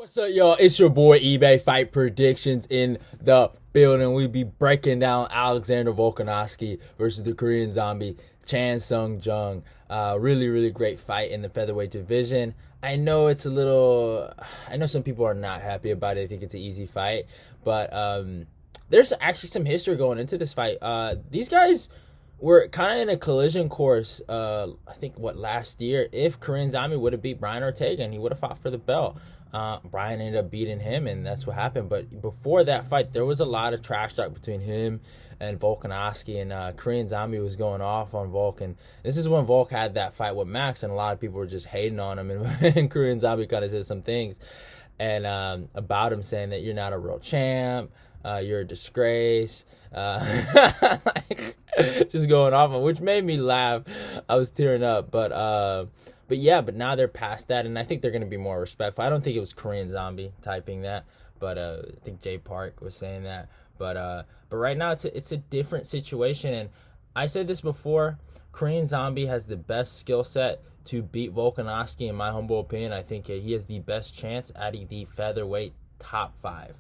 What's up, y'all? It's your boy eBay Fight Predictions in the building. We be breaking down Alexander Volkanovski versus the Korean Zombie Chan Sung Jung. Really great fight in the featherweight division. I know it's a little. I know some people are not happy about it. I think it's an easy fight, but there's actually some history going into this fight. These guys were kind of in a collision course. I think last year, if Korean Zombie would have beat Brian Ortega and he would have fought for the belt. Brian ended up beating him, and that's what happened. But before that fight, there was a lot of trash talk between him and Volkanovski, and Korean Zombie was going off on Volk. And this is when Volk had that fight with Max, and a lot of people were just hating on him. And Korean Zombie kind of said some things and about him, saying that you're not a real champ, you're a disgrace. Just going off on, which made me laugh. I was tearing up, but now they're past that, and I think they're going to be more respectful. I don't think it was Korean Zombie typing that, but I think Jay Park was saying that. But right now it's a different situation, and I said this before. Korean Zombie has the best skill set to beat Volkanovski, in my humble opinion. I think he has the best chance at the featherweight top five.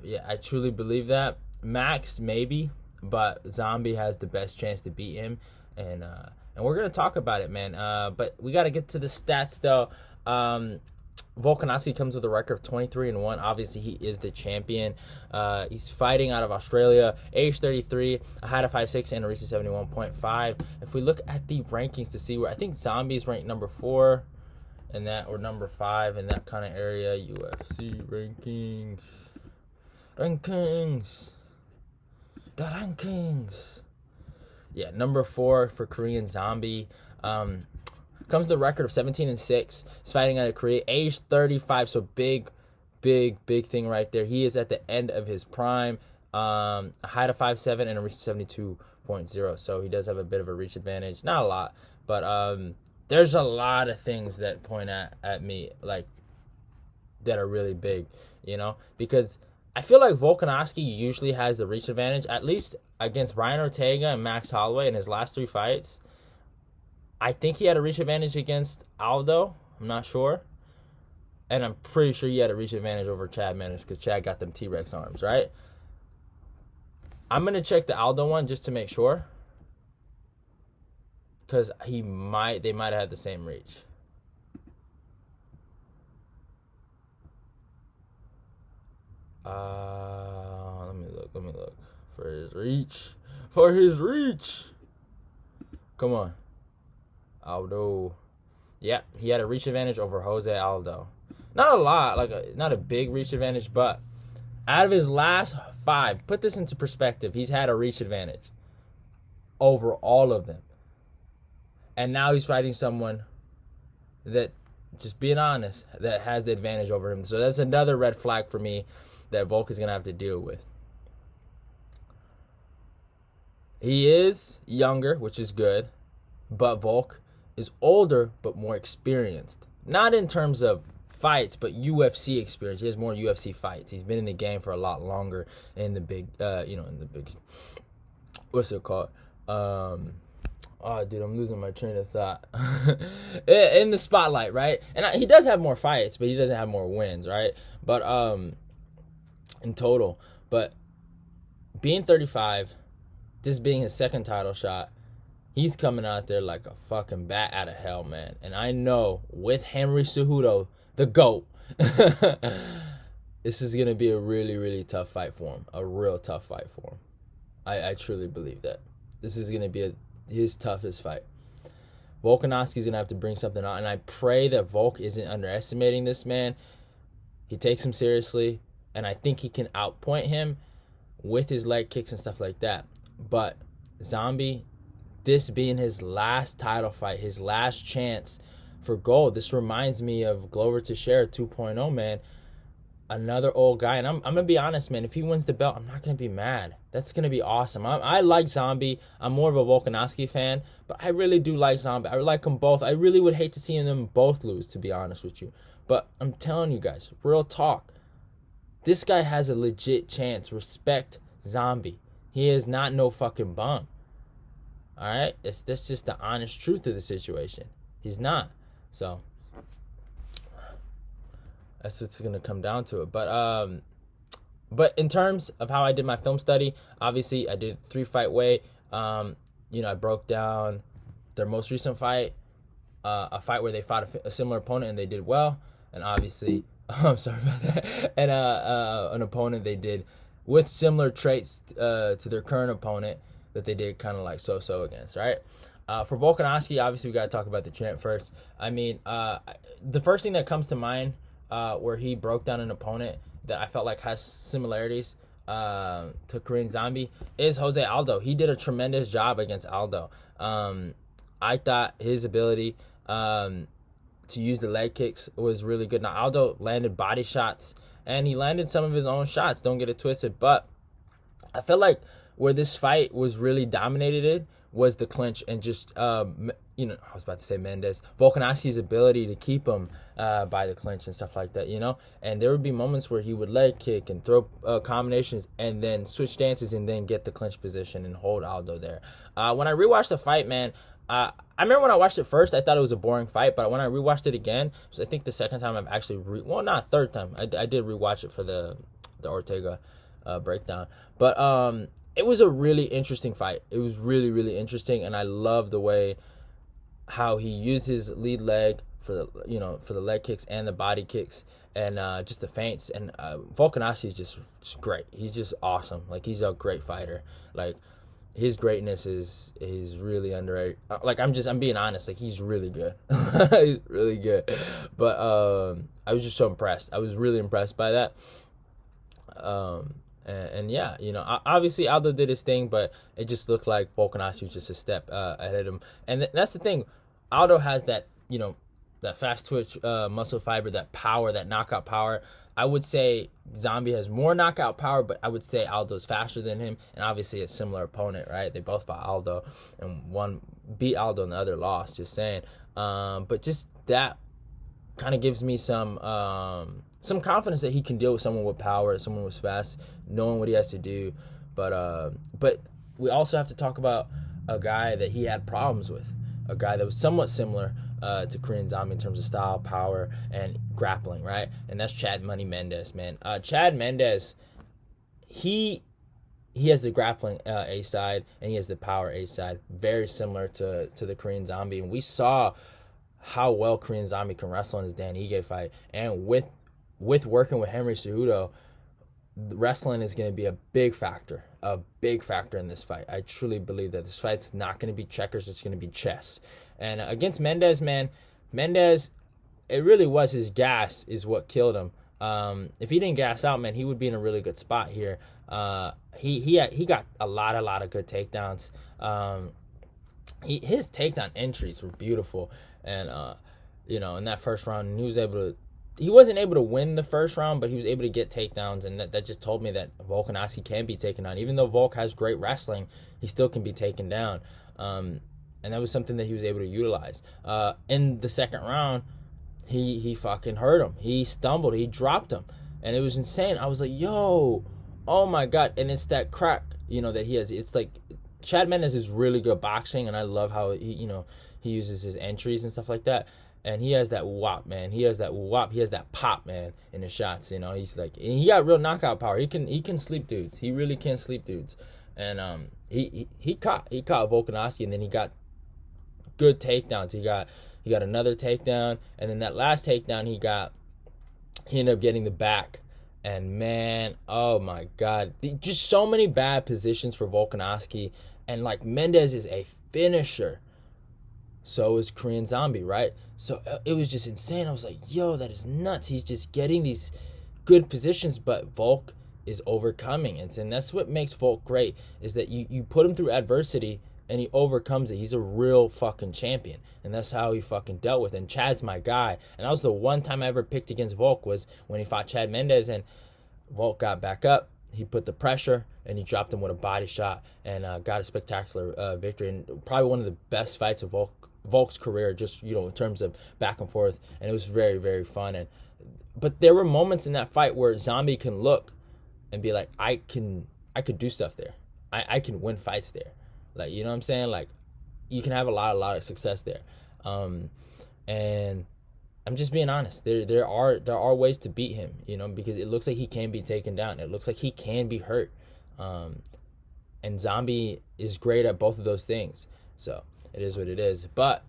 Yeah, I truly believe that. Max maybe, but Zombie has the best chance to beat him, and we're gonna talk about it, man. But we gotta get to the stats though. Volkanovski comes with a record of 23-1. Obviously, he is the champion. He's fighting out of Australia, age 33, a height of 5'6", and a reach of 71.5. If we look at the rankings to see where I think Zombie's ranked number 4 in that, or number 5 in that kind of area. UFC the rankings. Yeah, number 4 for Korean Zombie. Comes the record of 17-6. He's fighting out of Korea, age 35. So big thing right there. He is at the end of his prime. A height of 5'7" and a reach of 72.0. So he does have a bit of a reach advantage. Not a lot, but there's a lot of things that point at me like that are really big, because I feel like Volkanovski usually has the reach advantage, at least against Brian Ortega and Max Holloway in his last 3 fights. I think he had a reach advantage against Aldo. I'm not sure. And I'm pretty sure he had a reach advantage over Chad Mendes because Chad got them T-Rex arms, right? I'm going to check the Aldo one just to make sure. Because they might have had the same reach. Let me look. For his reach. Come on. Aldo. Yeah, he had a reach advantage over Jose Aldo. Not a lot, not a big reach advantage, but out of his last 5, put this into perspective, he's had a reach advantage over all of them. And now he's fighting someone that, just being honest, that has the advantage over him. So that's another red flag for me that Volk is going to have to deal with. He is younger, which is good, but Volk is older but more experienced. Not in terms of fights, but UFC experience. He has more UFC fights. He's been in the game for a lot longer in the big, what's it called? Oh, dude, I'm losing my train of thought. In the spotlight, right? And he does have more fights, but he doesn't have more wins, right? But in total, but being 35, this being his second title shot, he's coming out there like a fucking bat out of hell, man. And I know with Henry Cejudo, the GOAT, this is going to be a really tough fight for him. A real tough fight for him. I truly believe that. This is going to be his toughest fight. Volkanovski's going to have to bring something out. And I pray that Volk isn't underestimating this man. He takes him seriously. And I think he can outpoint him with his leg kicks and stuff like that. But Zombie, this being his last title fight, his last chance for gold. This reminds me of Glover Teixeira 2.0, man. Another old guy. And I'm going to be honest, man. If he wins the belt, I'm not going to be mad. That's going to be awesome. I like Zombie. I'm more of a Volkanovski fan. But I really do like Zombie. I like them both. I really would hate to see them both lose, to be honest with you. But I'm telling you guys, real talk. This guy has a legit chance. Respect Zombie. He is not no fucking bum. All right? That's just the honest truth of the situation. He's not. So, That's what's gonna come down to it. But in terms of how I did my film study, obviously I did 3-fight way. I broke down their most recent fight, a fight where they fought a similar opponent and they did well, and obviously, I'm sorry about that, and an opponent they did with similar traits to their current opponent that they did kind of like so against, right? For Volkanovski, obviously we got to talk about the champ first. I mean, the first thing that comes to mind where he broke down an opponent that I felt like has similarities to Korean Zombie is Jose Aldo. He did a tremendous job against Aldo. I thought his ability to use the leg kicks was really good. Now, Aldo landed body shots, and he landed some of his own shots. Don't get it twisted. But I felt like where this fight was really dominated was the clinch and just, I was about to say Mendes, Volkanovski's ability to keep him by the clinch and stuff like that, And there would be moments where he would leg kick and throw combinations and then switch stances and then get the clinch position and hold Aldo there. When I rewatched the fight, man, I remember when I watched it first, I thought it was a boring fight, but when I rewatched it again, so I think the second time I've actually, not third time, I did rewatch it for the Ortega breakdown, but it was a really interesting fight. It was really, really interesting, and I love the way how he used his lead leg for the leg kicks and the body kicks and just the feints. And Volkanovski is just great. He's just awesome. Like, he's a great fighter. Like, his greatness is really underrated. Like, I'm being honest. Like, he's really good. He's really good. But I was just so impressed. I was really impressed by that. And yeah, obviously Aldo did his thing, but it just looked like Volkanovski was just a step ahead of him. And that's the thing. Aldo has that, that fast twitch muscle fiber, that power, that knockout power. I would say Zombie has more knockout power, but I would say Aldo's faster than him. And obviously a similar opponent, right? They both fought Aldo, and one beat Aldo and the other lost, just saying. But just that kind of gives me some confidence that he can deal with someone with power, someone who's fast, knowing what he has to do. But we also have to talk about a guy that he had problems with, a guy that was somewhat similar to Korean Zombie in terms of style, power, and grappling, right? And that's Chad Money Mendes, man. Chad Mendes, he has the grappling A side, and he has the power A side, very similar to the Korean Zombie. And we saw how well Korean Zombie can wrestle in his Dan Ige fight, and with working with Henry Cejudo, wrestling is going to be a big factor in this fight. I truly believe that this fight's not going to be checkers, it's going to be chess. And against Mendes, man, it really was his gas is what killed him. If he didn't gas out, man, he would be in a really good spot here. He got a lot of good takedowns. His takedown entries were beautiful, and in that first round, he wasn't able to win the first round, but he was able to get takedowns, and that just told me that Volkanovski can be taken down. Even though Volk has great wrestling, he still can be taken down. And that was something that he was able to utilize. In the second round, he fucking hurt him. He stumbled. He dropped him. And it was insane. I was like, yo, oh my God. And it's that crack, that he has. It's like Chad Mendes is really good boxing, and I love how he uses his entries and stuff like that. And he has that whop, man. He has that whop. He has that pop, man, in his shots. He's like, and he got real knockout power. He can sleep dudes. He really can sleep dudes. And he caught Volkanovski, and then he got good takedowns. He got another takedown, and then that last takedown he ended up getting the back. And man, oh my God, just so many bad positions for Volkanovski. And like, Mendes is a finisher. So is Korean Zombie, right? So it was just insane. I was like, yo, that is nuts. He's just getting these good positions, but Volk is overcoming it. And that's what makes Volk great, is that you put him through adversity and he overcomes it. He's a real fucking champion. And that's how he fucking dealt with it. And Chad's my guy. And that was the one time I ever picked against Volk, was when he fought Chad Mendes, and Volk got back up. He put the pressure, and he dropped him with a body shot, and got a spectacular victory. And probably one of the best fights of Volk's career, just in terms of back and forth, and it was very, very fun. But there were moments in that fight where Zombie can look and be like, I could do stuff there. I can win fights there. Like, you know what I'm saying? Like, you can have a lot of success there. And I'm just being honest. There are ways to beat him, because it looks like he can be taken down. It looks like he can be hurt. And Zombie is great at both of those things. So it is what it is. But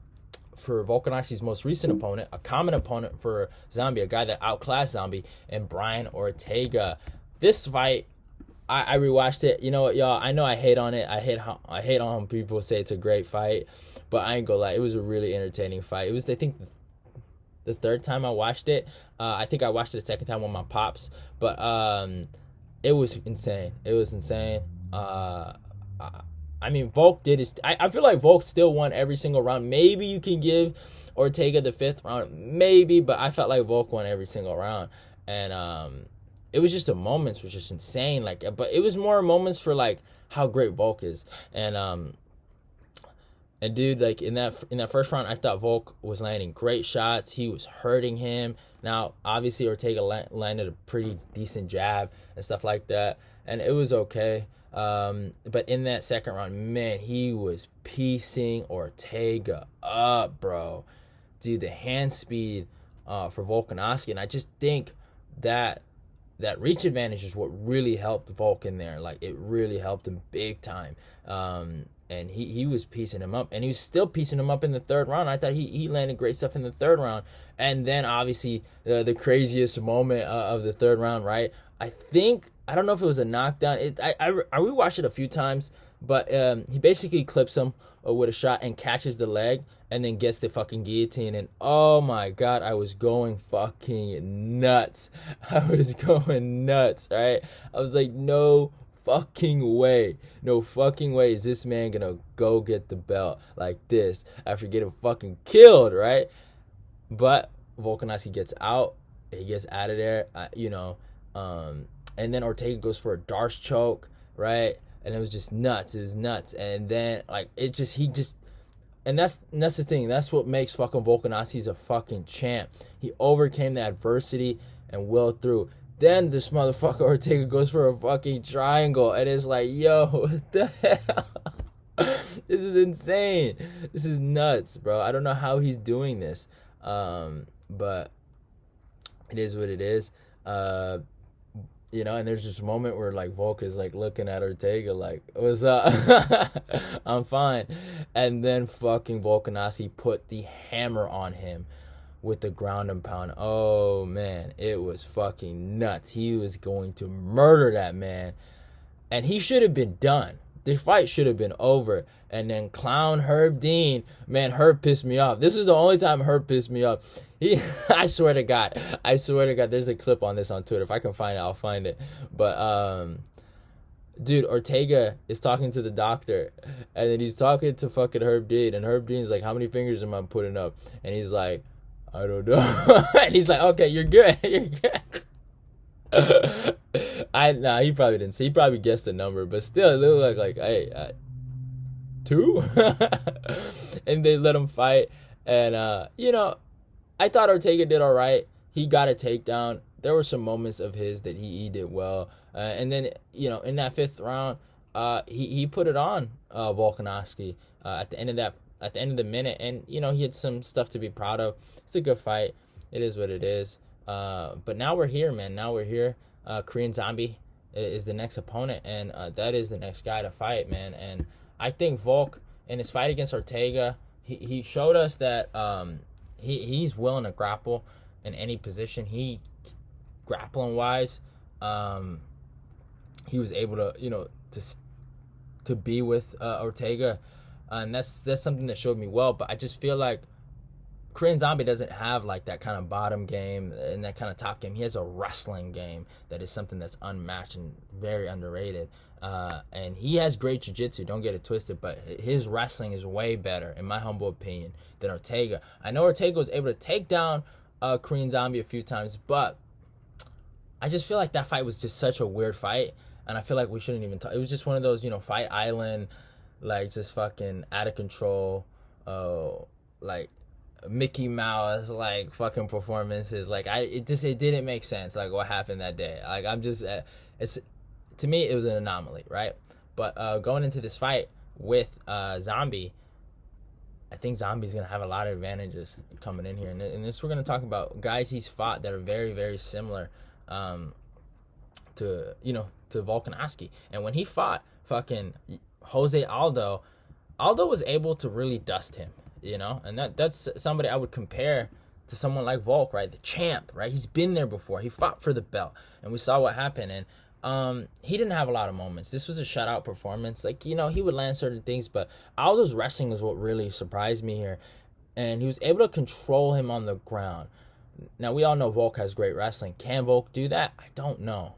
for Volkanovski's most recent opponent, a common opponent for Zombie, a guy that outclassed Zombie, and Brian Ortega. This fight, I rewatched it. You know what, y'all? I know I hate on it. I hate on people say it's a great fight, but I ain't gonna lie. It was a really entertaining fight. It was, I think, the third time I watched it. I think I watched it the second time with my pops, but it was insane. It was insane. I mean, Volk did his. I feel like Volk still won every single round. Maybe you can give Ortega the fifth round, maybe, but I felt like Volk won every single round, and it was just the moments were just insane. Like, but it was more moments for like how great Volk is, and dude, like in that first round, I thought Volk was landing great shots. He was hurting him. Now, obviously, Ortega landed a pretty decent jab and stuff like that, and it was okay. But in that second round, man, he was piecing Ortega up, bro. Dude, the hand speed for Volkanovski, and I just think that reach advantage is what really helped Volk in there. Like, it really helped him big time. And he was piecing him up, and he was still piecing him up in the third round. I thought he landed great stuff in the third round. And then, obviously, the craziest moment of the third round, right? I don't know if it was a knockdown. I rewatched it a few times, but he basically clips him with a shot and catches the leg and then gets the fucking guillotine. And oh my God, I was going fucking nuts. I was going nuts, right? I was like, no fucking way is this man gonna go get the belt like this after getting fucking killed, right? But Volkanovski gets out. He gets out of there, and then Ortega goes for a Darce choke, right? And it was just nuts. It was nuts. And then, like, and that's the thing. That's what makes fucking Volkanovski a fucking champ. He overcame the adversity and willed through. Then this motherfucker Ortega goes for a fucking triangle, and it's like, yo, what the hell? This is insane. This is nuts, bro. I don't know how he's doing this, but it is what it is. And there's this moment where, like, Volk is, like, looking at Ortega like, what's up? I'm fine. And then fucking Volkanovski put the hammer on him with the ground and pound. Oh, man, it was fucking nuts. He was going to murder that man. And he should have been done. The fight should have been over. And then clown Herb Dean, man, Herb pissed me off. This is the only time Herb pissed me off. I swear to God, there's a clip on this on Twitter. If I can find it, I'll find it. But, dude, Ortega is talking to the doctor, and then he's talking to fucking Herb Dean, and Herb Dean's like, how many fingers am I putting up? And he's like, I don't know. And he's like, okay, you're good. You're good. He probably didn't say. He probably guessed the number, but still, it looked like hey, 2? And they let him fight, and I thought Ortega did all right. He got a takedown. There were some moments of his that he did well, and then in that fifth round, he put it on Volkanovski at the end of the minute, and he had some stuff to be proud of. It's a good fight. It is what it is. But now we're here, man. Now we're here. Korean Zombie is the next opponent, and that is the next guy to fight, man. And I think Volk, in his fight against Ortega, he showed us that he's willing to grapple in any position. Grappling wise, he was able to to be with Ortega, and that's something that showed me well. But I just feel like Korean Zombie doesn't have like that kind of bottom game and that kind of top game. He has a wrestling game that is something that's unmatched and very underrated. And he has great jiu-jitsu, don't get it twisted, but his wrestling is way better, in my humble opinion, than Ortega. I know Ortega was able to take down Korean Zombie a few times, but I just feel like that fight was just such a weird fight, and I feel like we shouldn't even talk. It was just one of those, Fight Island, like, just fucking out of control, like, Mickey Mouse, like, fucking performances. Like, it didn't make sense, like, what happened that day. Like, I'm just, to me, it was an anomaly, right? But going into this fight with Zombie, I think Zombie's going to have a lot of advantages coming in here. And this, we're going to talk about guys he's fought that are very, very similar to Volkanovski. And when he fought fucking Jose Aldo was able to really dust him, and that's somebody I would compare to someone like Volk, right? The champ, right? He's been there before. He fought for the belt, and we saw what happened. And he didn't have a lot of moments. This was a shutout performance. Like, he would land certain things, but Aldo's wrestling is what really surprised me here. And he was able to control him on the ground. Now, we all know Volk has great wrestling. Can Volk do that? I don't know.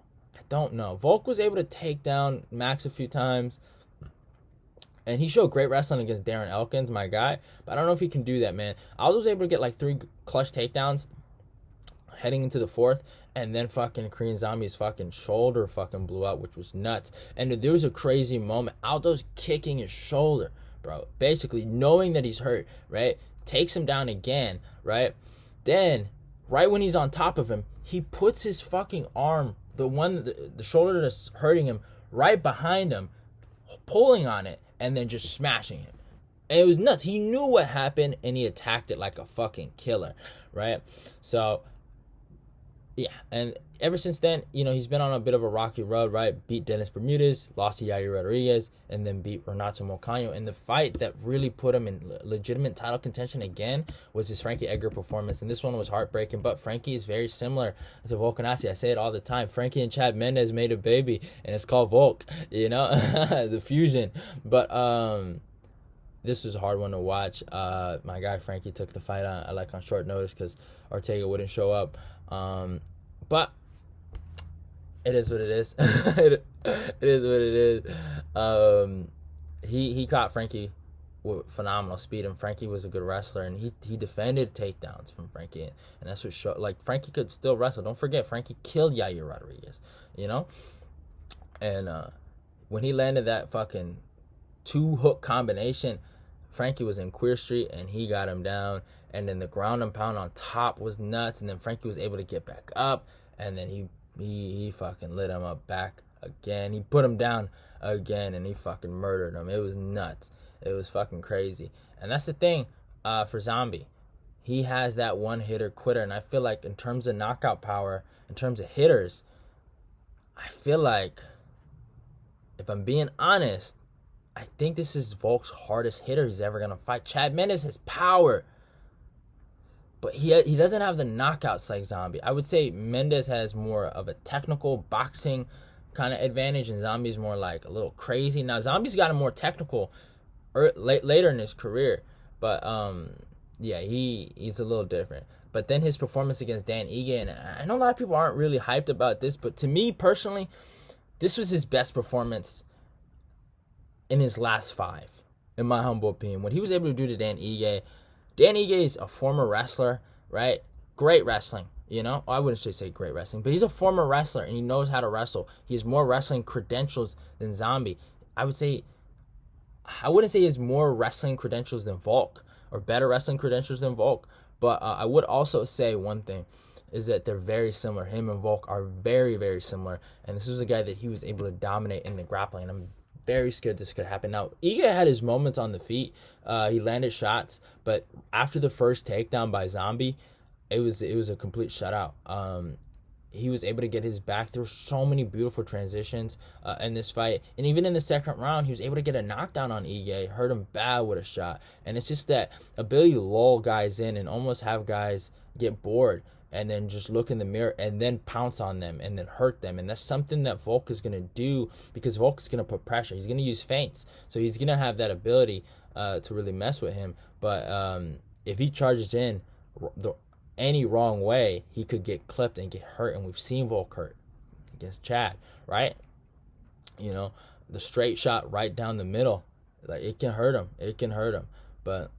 Volk was able to take down Max a few times, and he showed great wrestling against Darren Elkins, my guy. But I don't know if he can do that, man. Aldo was able to get like 3 clutch takedowns heading into the 4th, and then fucking Korean Zombie's fucking shoulder fucking blew out, which was nuts. And there was a crazy moment. Aldo's kicking his shoulder, bro. Basically, knowing that he's hurt, right? Takes him down again, right? Then, right when he's on top of him, he puts his fucking arm, the shoulder that's hurting him, right behind him, pulling on it, and then just smashing him. And it was nuts. He knew what happened, and he attacked it like a fucking killer, right? So, yeah, and ever since then, he's been on a bit of a rocky road, right? Beat Dennis Bermudez, lost to Yair Rodriguez, and then beat Renato Moicano. And the fight that really put him in legitimate title contention again was his Frankie Edgar performance. And this one was heartbreaking, but Frankie is very similar to Volkanovski. I say it all the time. Frankie and Chad Mendes made a baby, and it's called Volk, the fusion. But this was a hard one to watch. My guy Frankie took the fight on short notice because Ortega wouldn't show up. But it is what it is. It is what it is. He caught Frankie with phenomenal speed, and Frankie was a good wrestler, and he defended takedowns from Frankie, and that's what showed. Like, Frankie could still wrestle. Don't forget, Frankie killed Yair Rodriguez, and when he landed that fucking 2-hook combination, Frankie was in Queer Street, and he got him down. And then the ground and pound on top was nuts. And then Frankie was able to get back up. And then he fucking lit him up back again. He put him down again, and he fucking murdered him. It was nuts. It was fucking crazy. And that's the thing for Zombie. He has that one-hitter quitter. And I feel like in terms of knockout power, in terms of hitters, I feel like, if I'm being honest, I think this is Volk's hardest hitter he's ever going to fight. Chad Mendes has power, but he doesn't have the knockouts like Zombie. I would say Mendes has more of a technical boxing kind of advantage, and Zombie's more like a little crazy. Now, Zombie's got a more technical later in his career, but yeah, he's a little different. But then his performance against Dan Ige, and I know a lot of people aren't really hyped about this, but to me personally, this was his best performance in his last 5, in my humble opinion. What he was able to do to Dan Ige is a former wrestler, right? Great wrestling, I wouldn't say great wrestling, but he's a former wrestler, and he knows how to wrestle. He has more wrestling credentials than Zombie. I wouldn't say he has more wrestling credentials than Volk, or better wrestling credentials than Volk, but I would also say one thing, is that they're very similar. Him and Volk are very, very similar, and this was a guy that he was able to dominate in the grappling, and I'm very scared this could happen. Now, Ige had his moments on the feet. He landed shots, but after the first takedown by Zombie, it was a complete shutout. He was able to get his back. There were so many beautiful transitions in this fight, and even in the second round, he was able to get a knockdown on Ige, hurt him bad with a shot. And it's just that ability to lull guys in and almost have guys get bored, and then just look in the mirror and then pounce on them and then hurt them. And that's something that Volk is going to do, because Volk is going to put pressure. He's going to use feints. So he's going to have that ability to really mess with him. But if he charges in any wrong way, he could get clipped and get hurt. And we've seen Volk hurt against Chad, right? The straight shot right down the middle, like, it can hurt him. But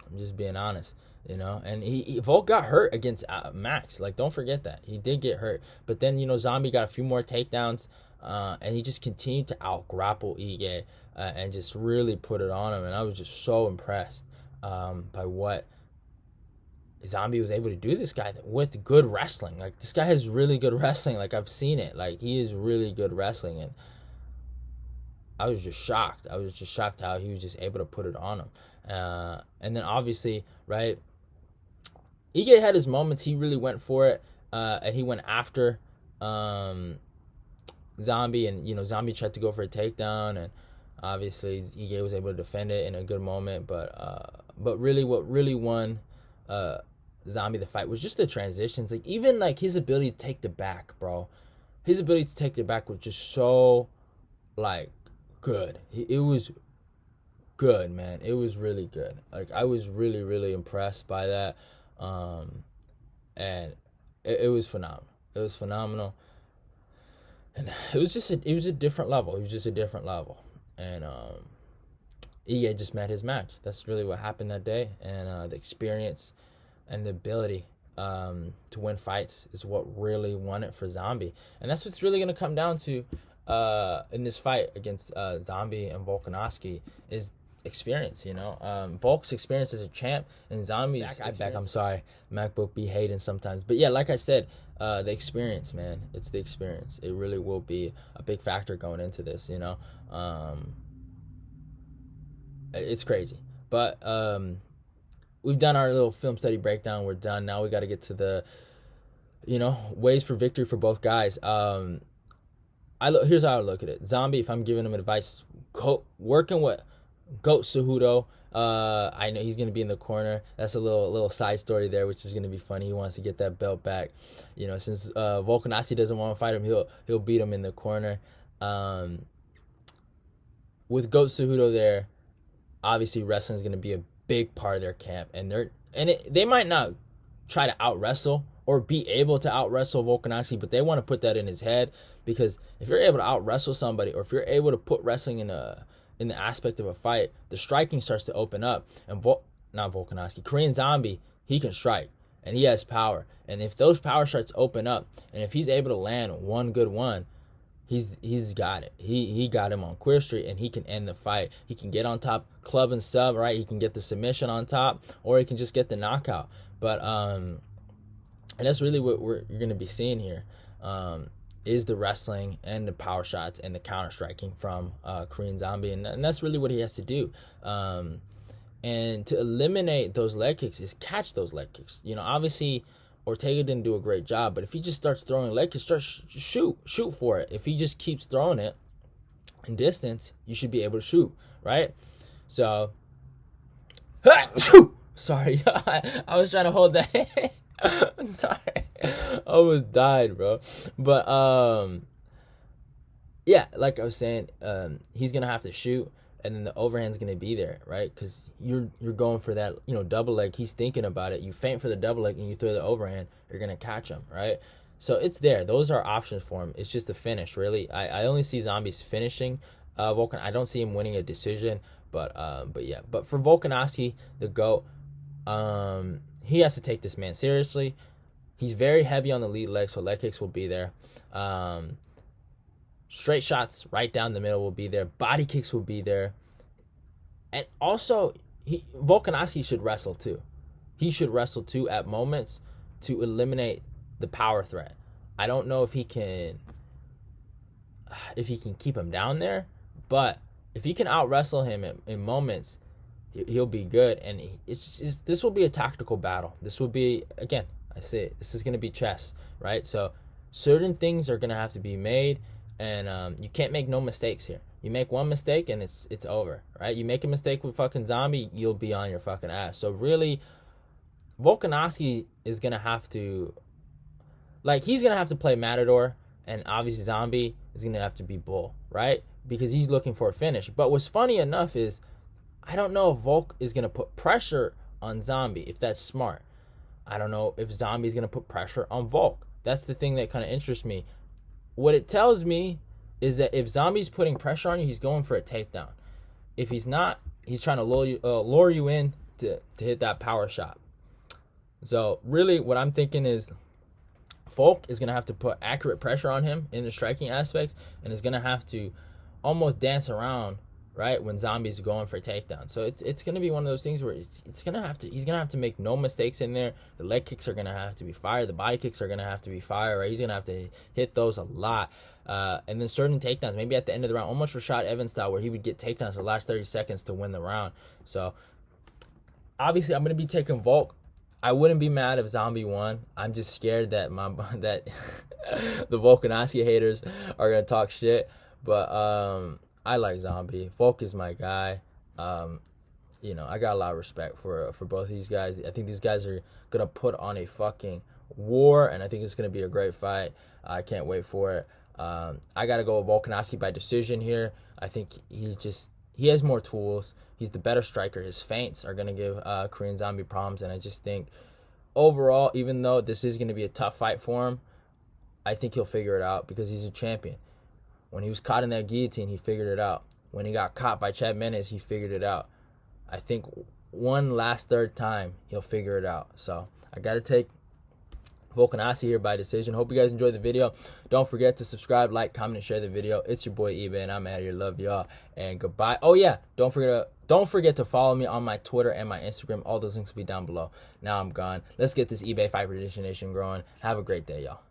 I'm just being honest. And Volk got hurt against Max. Like, don't forget that. He did get hurt. But then, Zombie got a few more takedowns, and he just continued to out-grapple Ige and just really put it on him. And I was just so impressed by what Zombie was able to do this guy with good wrestling. Like, this guy has really good wrestling. Like, I've seen it. Like, he is really good wrestling. And I was just shocked. How he was just able to put it on him. And then obviously, right, Ige had his moments. He really went for it, and he went after Zombie, and Zombie tried to go for a takedown, and obviously Ige was able to defend it in a good moment. But really, what really won Zombie the fight was just the transitions. Like, even like his ability to take the back, bro. His ability to take the back was just so like good. It was good, man. It was really good. Like, I was really, really impressed by that. And it was phenomenal. It was phenomenal. And it was a different level. It was just a different level. And Ige just met his match. That's really what happened that day. And the experience and the ability to win fights is what really won it for Zombie. And that's what's really going to come down to in this fight against Zombie and Volkanovski is experience. Volk's experience as a champ, and Zombie's I'm sorry, MacBook be hating sometimes, but yeah, like I said, the experience, man. It's the experience. It really will be a big factor going into this. It's crazy, but we've done our little film study breakdown. We're done. Now we got to get to the ways for victory for both guys. Here's how I look at it. Zombie, if I'm giving him advice, working with Goat Cejudo. I know he's gonna be in the corner. That's a little side story there, which is gonna be funny. He wants to get that belt back. Since Volkanovski doesn't want to fight him, he'll beat him in the corner. With Goat Cejudo there, obviously wrestling is gonna be a big part of their camp, and they might not try to out wrestle or be able to out wrestle Volkanovski, but they want to put that in his head, because if you're able to out wrestle somebody, or if you're able to put wrestling in the aspect of a fight, the striking starts to open up. And not Volkanovski, Korean Zombie, he can strike, and he has power. And if those power starts open up, and if he's able to land one good one, he's got it. He got him on Queer Street, and he can end the fight. He can get on top, club and sub, right? He can get the submission on top, or he can just get the knockout. But and that's really what you're going to be seeing here. Is the wrestling and the power shots and the counter striking from Korean Zombie, and that's really what he has to do. And to eliminate those leg kicks is catch those leg kicks. Obviously Ortega didn't do a great job, but if he just starts throwing leg kicks, shoot for it. If he just keeps throwing it in distance, you should be able to shoot, right? So, sorry, I was trying to hold that. I'm sorry. I almost died, bro. But yeah, like I was saying, he's gonna have to shoot, and then the overhand's gonna be there, right? Because you're going for that, double leg. He's thinking about it. You feint for the double leg and you throw the overhand. You're gonna catch him, right? So it's there. Those are options for him. It's just the finish, really. I only see Zombies finishing Volkan. I don't see him winning a decision, but yeah. But for Volkanovski, the GOAT, he has to take this man seriously. He's very heavy on the lead leg, so leg kicks will be there. Straight shots right down the middle will be there. Body kicks will be there. And also, Volkanovski should wrestle too. He should wrestle too at moments to eliminate the power threat. I don't know if he can keep him down there, but if he can out wrestle him in moments, he'll be good. And this will be a tactical battle. This will be, again, I say it, this is going to be chess, right? So certain things are going to have to be made, and you can't make no mistakes here. You make one mistake and it's over, right? You make a mistake with fucking Zombie, you'll be on your fucking ass. So really, Volkanovski is going to have to, he's going to have to play Matador, and obviously Zombie is going to have to be Bull, right? Because he's looking for a finish. But what's funny enough is, I don't know if Volk is going to put pressure on Zombie, if that's smart. I don't know if Zombie is going to put pressure on Volk. That's the thing that kind of interests me. What it tells me is that if Zombie's putting pressure on you, he's going for a takedown. If he's not, he's trying to lure you in to hit that power shot. So really what I'm thinking is Volk is going to have to put accurate pressure on him in the striking aspects, and is going to have to almost dance around, right, when Zombie's going for a takedown. So it's going to be one of those things where he's going to have to make no mistakes in there. The leg kicks are going to have to be fire. The body kicks are going to have to be fire, right? He's going to have to hit those a lot. And then certain takedowns, maybe at the end of the round, almost Rashad Evans style, where he would get takedowns the last 30 seconds to win the round. So obviously I'm gonna be taking Volk. I wouldn't be mad if Zombie won. I'm just scared that that the Volkanovski haters are gonna talk shit. But I like Zombie. Volk is my guy. I got a lot of respect for both these guys. I think these guys are gonna put on a fucking war, and I think it's gonna be a great fight. I can't wait for it. I gotta go with Volkanovski by decision here. I think he has more tools. He's the better striker. His feints are gonna give Korean Zombie problems, and I just think overall, even though this is gonna be a tough fight for him, I think he'll figure it out because he's a champion. When he was caught in that guillotine, he figured it out. When he got caught by Chad Mendes, he figured it out. I think one last third time, he'll figure it out. So I got to take Volkanovski here by decision. Hope you guys enjoyed the video. Don't forget to subscribe, like, comment, and share the video. It's your boy eBay, and I'm out of here. Love y'all, and goodbye. Oh yeah, don't forget to follow me on my Twitter and my Instagram. All those links will be down below. Now I'm gone. Let's get this eBay Fight Prediction Nation growing. Have a great day, y'all.